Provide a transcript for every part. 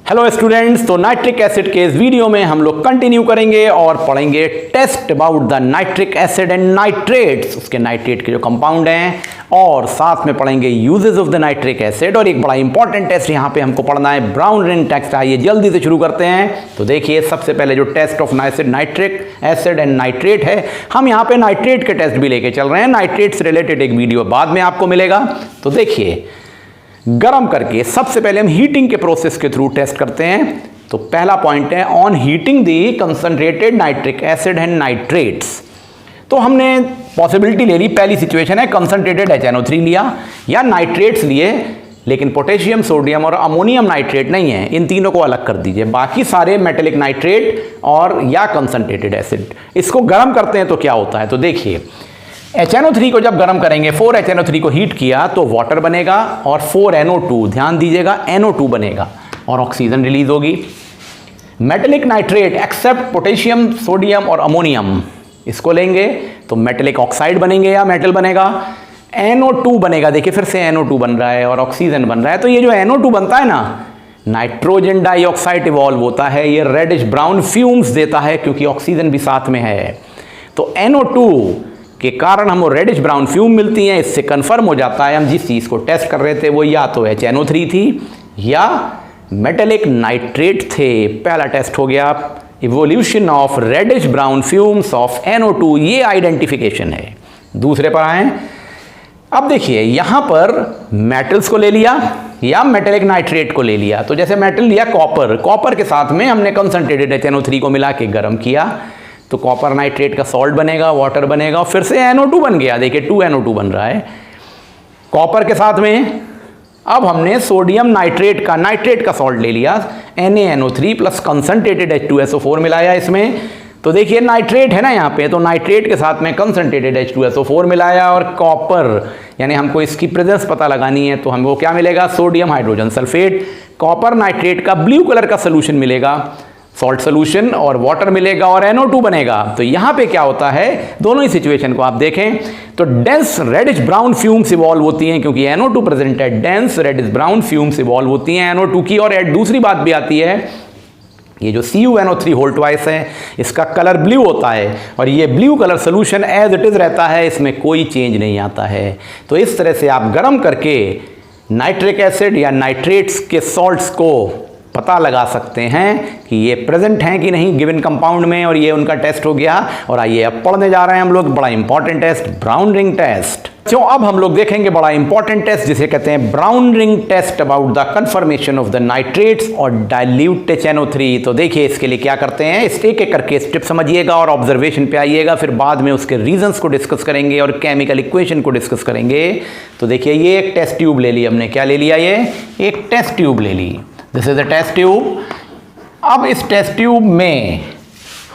Hello students, तो nitric acid के इस वीडियो में हम लोग कंटिन्यू करेंगे और पढ़ेंगे test about the nitric acid and nitrates, उसके नाइट्रेट के जो कंपाउंड हैं, और साथ में पढ़ेंगे uses of the nitric acid. और एक बड़ा इंपॉर्टेंट टेस्ट यहाँ पे हमको पढ़ना है, ब्राउन रिंग टेस्ट। आइए जल्दी से शुरू करते हैं। तो देखिए, सबसे पहले जो test of nitric acid and nitrate है, हम यहाँ पे नाइट्रेट के टेस्ट भी लेके चल रहे हैं। नाइट्रेट से रिलेटेड एक वीडियो बाद में आपको मिलेगा। तो देखिए, गरम करके सबसे पहले हम हीटिंग के प्रोसेस के थ्रू टेस्ट करते हैं। तो पहला पॉइंट है on heating the concentrated nitric acid and nitrates. तो हमने पॉसिबिलिटी ले ली, पहली सिचुएशन है कंसंट्रेटेड HNO3 लिया या नाइट्रेट्स लिए, लेकिन पोटेशियम, सोडियम और अमोनियम नाइट्रेट नहीं है। इन तीनों को अलग कर दीजिए, बाकी सारे मेटेलिक नाइट्रेट और या कंसंट्रेटेड एसिड। इसको गर्म करते हैं तो क्या होता है, तो देखिए HNO3 को जब गर्म करेंगे, 4HNO3 को हीट किया तो वाटर बनेगा और 4NO2, ध्यान दीजिएगा, NO2 बनेगा और ऑक्सीजन रिलीज होगी। Metallic nitrate except potassium, sodium और अमोनियम, इसको लेंगे तो मेटेलिक ऑक्साइड बनेंगे या मेटल बनेगा, NO2 बनेगा। देखिए फिर से NO2 बन रहा है और ऑक्सीजन बन रहा है। तो ये जो NO2 बनता है ना, नाइट्रोजन डाइऑक्साइड इवॉल्व होता है, ये रेडिश ब्राउन फ्यूम्स देता है क्योंकि ऑक्सीजन भी साथ में है। तो NO2 के कारण हमको रेडिश ब्राउन फ्यूम मिलती हैं। इससे कंफर्म हो जाता है हम जिस चीज़ को टेस्ट कर रहे थे वो या तो HNO3 थी या मेटेलिक नाइट्रेट थे। पहला टेस्ट हो गया, evolution of reddish brown fumes of NO2, ये आइडेंटिफिकेशन है। दूसरे पर आए, अब देखिए यहाँ पर मेटल्स को ले लिया या मेटेलिक नाइट्रेट को ले लिया। तो जैसे मेटल लिया कॉपर, कॉपर के साथ में हमने कंसंट्रेटेड HNO3 को मिला के गर्म किया तो कॉपर नाइट्रेट का सॉल्ट बनेगा, वाटर बनेगा और फिर से NO2 बन गया। देखिए 2NO2 बन रहा है कॉपर के साथ में। अब हमने सोडियम नाइट्रेट का सॉल्ट ले लिया, NaNO3 प्लस कंसंट्रेटेड H2SO4 मिलाया इसमें। तो देखिए नाइट्रेट है ना यहाँ पे, तो नाइट्रेट के साथ में कंसंट्रेटेड H2SO4 मिलाया और कॉपर, यानी हमको इसकी प्रेजेंस पता लगानी है तो हमको क्या मिलेगा, sodium hydrogen sulphate. Copper nitrate का ब्लू कलर का सोल्यूशन मिलेगा, सॉल्ट सोल्यूशन, और वाटर मिलेगा और NO2 बनेगा। तो यहाँ पे क्या होता है, दोनों ही सिचुएशन को आप देखें तो dense reddish brown fumes evolve होती हैं क्योंकि NO2 प्रेजेंट है, dense reddish brown fumes evolve होती हैं NO2 की। और दूसरी बात भी आती है, ये जो CuNO3 होल ट्वाइस है, इसका कलर ब्लू होता है और ये blue colour solution as it is रहता है, इसमें कोई चेंज नहीं आता है। तो इस तरह से आप गर्म करके नाइट्रिक एसिड या नाइट्रेट्स के सॉल्ट्स को पता लगा सकते हैं कि ये प्रेजेंट हैं कि नहीं गिवन कंपाउंड में, और ये उनका टेस्ट हो गया। और आइए अब पढ़ने जा रहे हैं हम लोग बड़ा important test, brown ring test. तो अब हम लोग देखेंगे बड़ा इंपॉर्टेंट टेस्ट जिसे कहते हैं brown ring test about the confirmation of the nitrates और डाइल्यूट HNO3। तो देखिए इसके लिए क्या करते हैं, इस एक एक करके स्टेप समझिएगा और ऑब्जर्वेशन पे आइएगा, फिर बाद में उसके रीजंस को डिस्कस करेंगे और केमिकल इक्वेशन को डिस्कस करेंगे। तो देखिए ये एक टेस्ट ट्यूब ले ली हमने, क्या ले लिया, ये एक टेस्ट ट्यूब ले ली, this is a test tube. अब इस टेस्ट ट्यूब में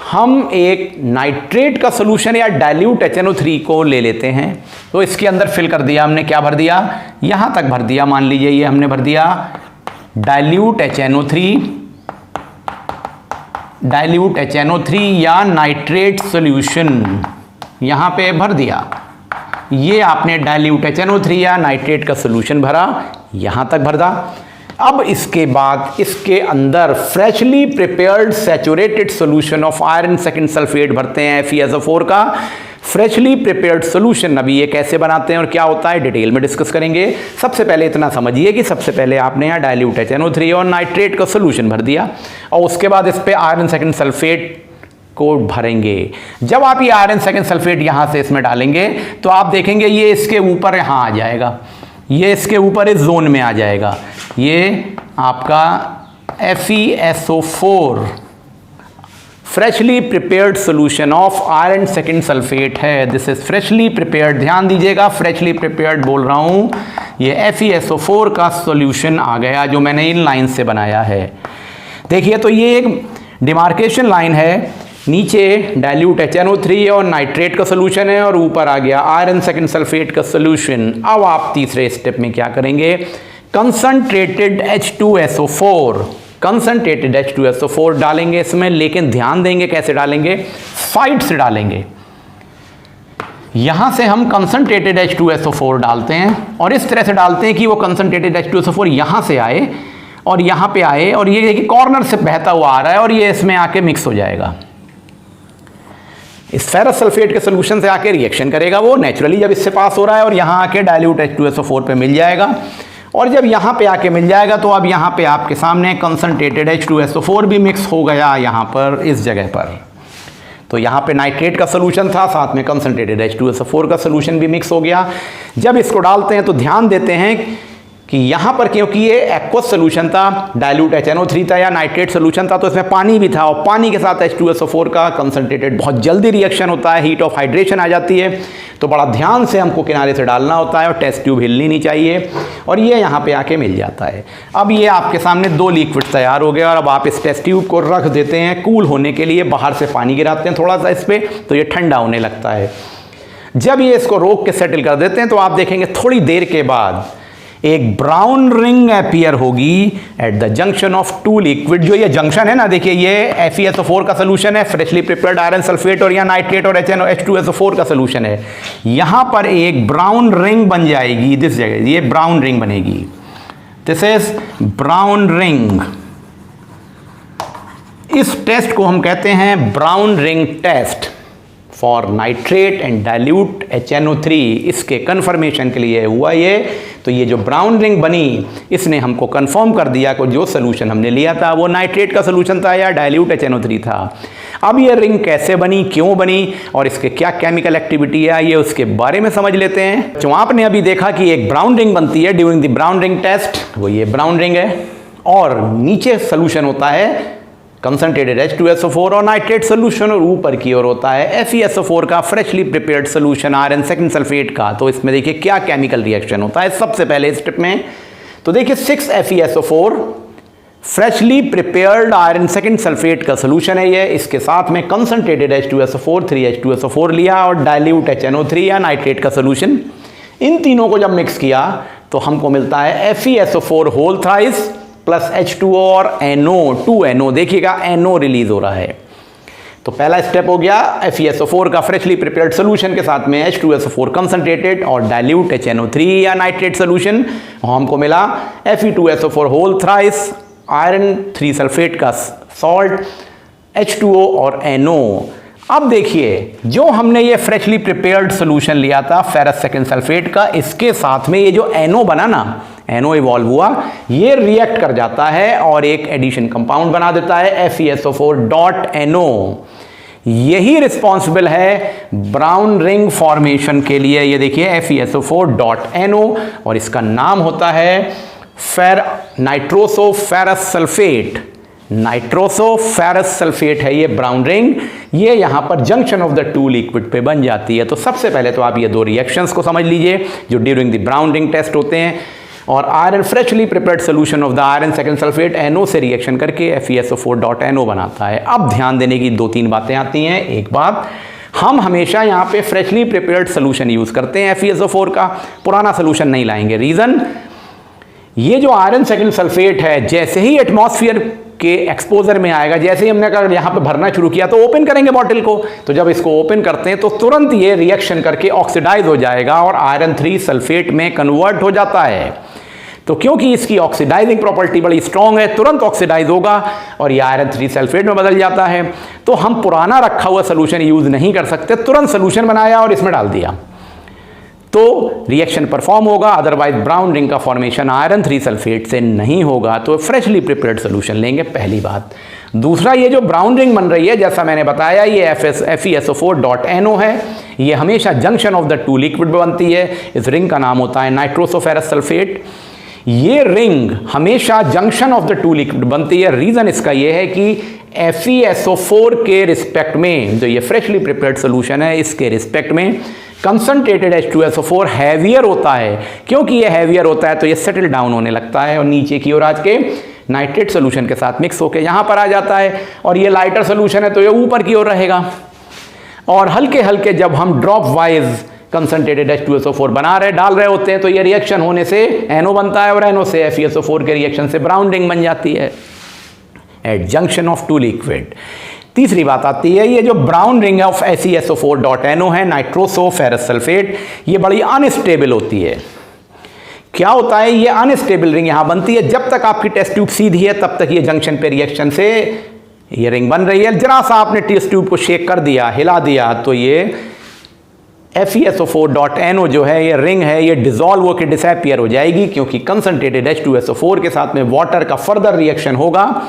हम एक नाइट्रेट का सोल्यूशन या डाइल्यूट HNO3 को ले लेते हैं। तो इसके अंदर फिल कर दिया हमने, क्या भर दिया, यहां तक भर दिया, मान लीजिए ये हमने भर दिया डाइल्यूट HNO3 या नाइट्रेट सोल्यूशन, यहां पे भर दिया। ये आपने डाइल्यूट HNO3 या नाइट्रेट का सोल्यूशन भरा, यहां तक भर दा। अब इसके बाद इसके अंदर freshly prepared saturated solution of iron second sulphate भरते हैं, FeSO4 का फ्रेशली प्रिपेयर्ड सॉल्यूशन। अभी ये कैसे बनाते हैं और क्या होता है डिटेल में डिस्कस करेंगे। सबसे पहले इतना समझिए कि सबसे पहले आपने यहाँ डाइल्यूट HNO3 और नाइट्रेट का सॉल्यूशन भर दिया और उसके बाद इस पे आयरन सेकंड सल्फेट को भरेंगे। जब आप ये आयरन सेकंड सल्फेट यहाँ से इसमें डालेंगे तो आप देखेंगे ये इसके ऊपर यहाँ आ जाएगा, ये इसके ऊपर इस जोन में आ जाएगा। ये आपका FeSO4 freshly prepared solution of iron second sulphate है, दिस इज फ्रेशली प्रिपेयर्ड, ध्यान दीजिएगा फ्रेशली प्रिपेयर्ड बोल रहा हूं। ये FeSO4 का सोल्यूशन आ गया जो मैंने इन लाइन से बनाया है। देखिए तो ये एक डिमार्केशन लाइन है, नीचे डाइल्यूट HNO3 और नाइट्रेट का सोल्यूशन है और ऊपर आ गया आयरन सेकंड सल्फेट का सोल्यूशन। अब आप तीसरे स्टेप में क्या करेंगे, कंसंट्रेटेड H2SO4 डालेंगे इसमें, लेकिन ध्यान देंगे कैसे डालेंगे, साइड से डालेंगे। यहां से हम कंसंट्रेटेड H2SO4 डालते हैं और इस तरह से डालते हैं कि वो कंसंट्रेटेड H2SO4 यहां से आए और यहाँ पे आए और ये देखिए कॉर्नर से बहता हुआ आ रहा है और ये इसमें आके मिक्स हो जाएगा। इस फेरस सल्फेट के सोल्यूशन से आके रिएक्शन करेगा वो नेचुरली जब इससे पास हो रहा है और यहाँ आके डाइल्यूट H2SO4 पे मिल जाएगा। और जब यहाँ पे आके मिल जाएगा तो अब यहाँ पे आपके सामने कंसंट्रेटेड H2SO4 भी मिक्स हो गया यहाँ पर इस जगह पर। तो यहाँ पे नाइट्रेट का सोल्यूशन था, साथ में कंसंट्रेटेड H2SO4 का सोल्यूशन भी मिक्स हो गया। जब इसको डालते हैं तो ध्यान देते हैं कि यहाँ पर क्योंकि ये एक्वस सोल्यूशन था, डाइल्यूट HNO3 था या नाइट्रेट सोल्यूशन था, तो इसमें पानी भी था और पानी के साथ H2SO4 का कंसंट्रेटेड बहुत जल्दी रिएक्शन होता है, हीट ऑफ हाइड्रेशन आ जाती है। तो बड़ा ध्यान से हमको किनारे से डालना होता है और टेस्ट ट्यूब हिलनी नहीं चाहिए और ये यहाँ पे आके मिल जाता है। अब ये आपके सामने 2 लिक्विड तैयार हो गए और अब आप इस टेस्ट ट्यूब को रख देते हैं कूल होने के लिए, बाहर से पानी गिराते हैं थोड़ा सा इस पर, तो ये ठंडा होने लगता है। जब ये इसको रोक के सेटल कर देते हैं तो आप देखेंगे थोड़ी देर के बाद एक ब्राउन रिंग अपीयर होगी at the junction of 2 liquid. जो ये जंक्शन है ना, देखिए ये FeSO4 का सोल्यूशन है, फ्रेशली प्रिपेयर्ड आयरन सल्फेट और या नाइट्रेट और H2SO4 का सोल्यूशन है। यहां पर एक ब्राउन रिंग बन जाएगी, दिस जगह ये ब्राउन रिंग बनेगी, दिस इज ब्राउन रिंग। इस टेस्ट को हम कहते हैं brown ring test for nitrate and dilute HNO3। इसके कन्फर्मेशन के लिए हुआ ये। तो ये जो ब्राउन रिंग बनी इसने हमको कंफर्म कर दिया कि जो सोल्यूशन हमने लिया था वो नाइट्रेट का सोल्यूशन था या डाइल्यूट HNO3 था। अब ये रिंग कैसे बनी, क्यों बनी और इसके क्या केमिकल एक्टिविटी है, ये उसके बारे में समझ लेते हैं। जो आपने अभी देखा कि एक ब्राउन रिंग बनती है during the brown ring test, वो ये ब्राउन रिंग है और नीचे सोल्यूशन होता है कंसंट्रेटेड H2SO4 और नाइट्रेट सोल्यूशन और ऊपर की ओर होता है FeSO4 का freshly prepared solution iron second sulphate का। तो इसमें देखिए क्या केमिकल रिएक्शन होता है सबसे पहले स्टेप में। तो देखिए 6 FeSO4 freshly prepared iron second sulphate का सोल्यूशन है ये, इसके साथ में कंसंट्रेटेड H2SO4 3H2SO4 लिया और डाइल्यूट HNO3 या नाइट्रेट का सोल्यूशन। इन तीनों को जब मिक्स किया तो हमको मिलता है FeSO4 whole thrice plus H2O और NO 2NO। देखिएगा NO रिलीज हो रहा है। तो पहला स्टेप हो गया FeSO4 का फ्रेशली प्रिपेयर्ड सोल्यूशन के साथ में H2SO4 कंसंट्रेटेड और डाइल्यूट HNO3 या नाइट्रेट सोल्यूशन। हमको मिला Fe2SO4 whole thrice iron 3 sulphate का सॉल्ट H2O और NO। अब देखिए जो हमने ये फ्रेशली प्रिपेयर्ड सोल्यूशन लिया था फेरस सेकंड सल्फेट का, इसके साथ में ये जो NO बना ना, NO इवॉल्व हुआ, ये रिएक्ट कर जाता है और एक एडिशन कंपाउंड बना देता है FeSO4.NO। यही रिस्पॉन्सिबल है ब्राउन रिंग फॉर्मेशन के लिए। ये देखिए FeSO4.NO और इसका नाम होता है नाइट्रोसोफेरस सल्फेट। नाइट्रोसोफेरस सल्फेट है ये ब्राउन रिंग, ये यहां पर जंक्शन ऑफ द 2 लिक्विड पे बन जाती है। तो सबसे पहले तो आप ये 2 रिएक्शंस को समझ लीजिए जो during the brown ring test होते हैं। और iron freshly prepared solution of the iron second sulphate NO से रिएक्शन करके FeSO4.NO बनाता है। अब ध्यान देने की 2-3 बातें आती हैं। एक बात, हम हमेशा यहाँ पे फ्रेशली प्रिपेयर्ड सोल्यूशन यूज करते हैं FeSO4 का, पुराना सोल्यूशन नहीं लाएंगे। रीजन, ये जो आयरन सेकंड सल्फेट है जैसे ही एटमॉस्फेयर के एक्सपोजर में आएगा, जैसे ही हमने अगर यहाँ पे भरना शुरू किया तो ओपन करेंगे बॉटल को, तो जब इसको ओपन करते हैं तो तुरंत ये रिएक्शन करके ऑक्सीडाइज हो जाएगा और आयरन 3 सल्फेट में कन्वर्ट हो जाता है। तो क्योंकि इसकी ऑक्सीडाइजिंग प्रॉपर्टी बड़ी स्ट्रॉन्ग है, तुरंत ऑक्सीडाइज होगा और ये आयरन 3 सल्फेट में बदल जाता है। तो हम पुराना रखा हुआ सोल्यूशन यूज नहीं कर सकते, तुरंत सोल्यूशन बनाया और इसमें डाल दिया तो रिएक्शन परफॉर्म होगा। अदरवाइज ब्राउन रिंग का फॉर्मेशन आयरन 3 सल्फेट से नहीं होगा। तो फ्रेशली प्रिपेयर्ड सोल्यूशन लेंगे, पहली बात। दूसरा, ये जो ब्राउन रिंग बन रही है जैसा मैंने बताया ये FeSO4.NO है, ये हमेशा जंक्शन ऑफ द 2 लिक्विड बनती है। इस रिंग का नाम होता है नाइट्रोसोफेरस सल्फेट। ये रिंग हमेशा जंक्शन ऑफ द 2 लिक्विड बनती है। रीजन इसका ये है कि FeSO4 के रिस्पेक्ट में जो ये फ्रेशली प्रिपेयर्ड सोल्यूशन है इसके रिस्पेक्ट में कंसंट्रेटेड H2SO4 हैवियर होता है। क्योंकि ये हैवियर होता है तो ये सेटल डाउन होने लगता है और नीचे की ओर आज के नाइट्रेट सोल्यूशन के साथ मिक्स होकर यहाँ पर आ जाता है। और ये लाइटर सोल्यूशन है तो ये ऊपर की ओर रहेगा। और हल्के हल्के जब हम ड्रॉप वाइज कंसंट्रेटेड H2SO4 डाल रहे होते हैं तो ये रिएक्शन होने से NO बनता है और NO से FeSO4 के रिएक्शन से ब्राउन रिंग बन जाती है एट जंक्शन ऑफ 2 लिक्विड। तीसरी बात आती है, ये जो ब्राउन रिंग ऑफ FeSO4.NO है नाइट्रोसोफेरस सल्फेट, ये बड़ी अनस्टेबल होती है। क्या होता है, ये अनस्टेबल रिंग यहां बनती है। जब तक आपकी टेस्ट ट्यूब सीधी है तब तक ये जंक्शन पे रिएक्शन से ये रिंग बन रही है। जरा सा आपने टेस्ट ट्यूब को शेक कर दिया, हिला दिया, तो ये FeSO4.NO जो है ये रिंग है, ये डिसॉल्व होकर डिसअपियर हो जाएगी, क्योंकि कंसंट्रेटेड H2SO4 के साथ में वाटर का फर्दर रिएक्शन होगा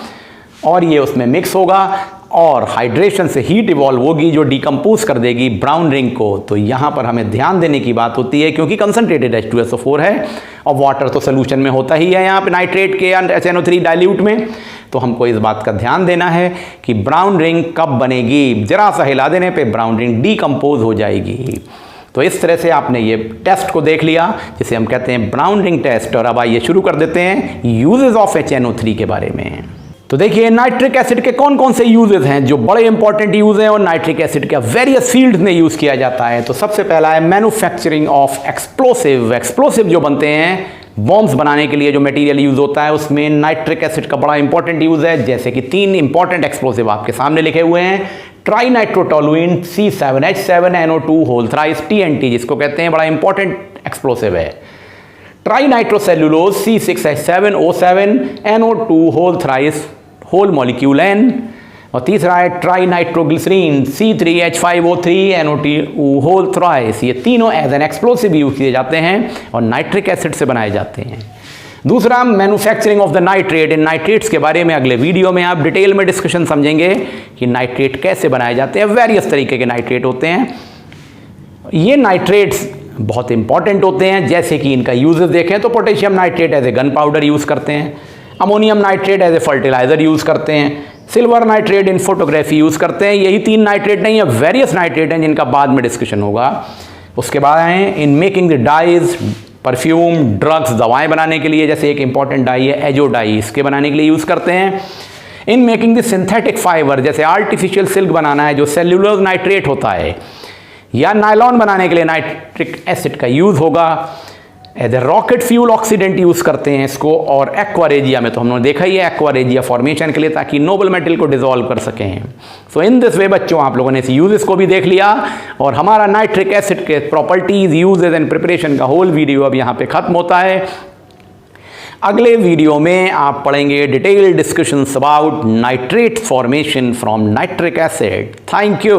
और ये उसमें मिक्स होगा और हाइड्रेशन से हीट इवॉल्व होगी जो डिकम्पोज कर देगी ब्राउन रिंग को। तो यहाँ पर हमें ध्यान देने की बात होती है, क्योंकि कंसंट्रेटेड H2SO4 है और वाटर तो सोल्यूशन में होता ही है यहाँ पे नाइट्रेट के HNO3 डाइल्यूट में, तो हमको इस बात का ध्यान देना है कि ब्राउन रिंग कब बनेगी। जरा सा हिला देने पे ब्राउन रिंग डिकम्पोज हो जाएगी। तो इस तरह से आपने ये टेस्ट को देख लिया जिसे हम कहते हैं ब्राउन रिंग टेस्ट। और अब आइए शुरू कर देते हैं यूजेस ऑफ HNO3 के बारे में। तो देखिए नाइट्रिक एसिड के कौन कौन से यूजेस हैं जो बड़े इंपॉर्टेंट यूज हैं और नाइट्रिक एसिड का वेरियस फील्ड्स में यूज किया जाता है। तो सबसे पहला है मैन्युफैक्चरिंग ऑफ एक्सप्लोसिव। एक्सप्लोसिव जो बनते हैं, बॉम्ब्स बनाने के लिए जो मटेरियल यूज होता है, उसमें नाइट्रिक एसिड का बड़ा इंपॉर्टेंट यूज है। जैसे कि 3 इंपॉर्टेंट एक्सप्लोसिव आपके सामने लिखे हुए हैं। ट्राइनाइट्रोटोलुइन C7H7NO2 होल थ्राइस TNT, जिसको कहते हैं बड़ा इंपॉर्टेंट एक्सप्लोसिव है। Trinitrocellulose C6H7O7NO2 whole thrice whole molecule N। और तीसरा है ट्राइनाइट्रोग्लिसरीन C3H5O3NO2 होल थ्राइस। ये तीनों एज एन एक्सप्लोसिव यूज किए जाते हैं और नाइट्रिक एसिड से बनाए जाते हैं। दूसरा, manufacturing of the nitrate. In nitrates के बारे में अगले वीडियो में आप डिटेल में डिस्कशन समझेंगे कि नाइट्रेट कैसे बनाए जाते हैं। वेरियस तरीके के नाइट्रेट होते हैं। ये नाइट्रेट्स बहुत इंपॉर्टेंट होते हैं। जैसे कि इनका यूजेस देखें तो potassium nitrate as a gunpowder use करते हैं, ammonium nitrate as a fertiliser use करते हैं, silver nitrate in photography use करते हैं। यही 3 नाइट्रेट नहीं है, वेरियस नाइट्रेट हैं जिनका बाद में डिस्कशन होगा। उसके बाद हैं in making the dyes, perfume, drugs, दवाएं बनाने के लिए। जैसे एक इंपॉर्टेंट डाई है एजो डाई, इसके बनाने के लिए यूज़ करते हैं। In making the synthetic fibre, जैसे आर्टिफिशियल सिल्क बनाना है जो सेल्यूलोज नाइट्रेट होता है, या नायलॉन बनाने के लिए नाइट्रिक एसिड का यूज़ होगा। As a rocket fuel oxidant use करते हैं इसको। और एक्वारेजिया में तो हमने देखा ही है, एक्वारेजिया फॉर्मेशन के लिए, ताकि नोबल मेटल को डिसॉल्व कर सकें। सो इन दिस वे बच्चों, आप लोगों ने इस यूजेस को भी देख लिया और हमारा नाइट्रिक एसिड के प्रॉपर्टीज, यूजेस एंड प्रिपरेशन का होल वीडियो अब यहाँ पे खत्म होता है। अगले वीडियो में आप पढ़ेंगे detailed discussions about nitrate formation from nitric acid. Thank you.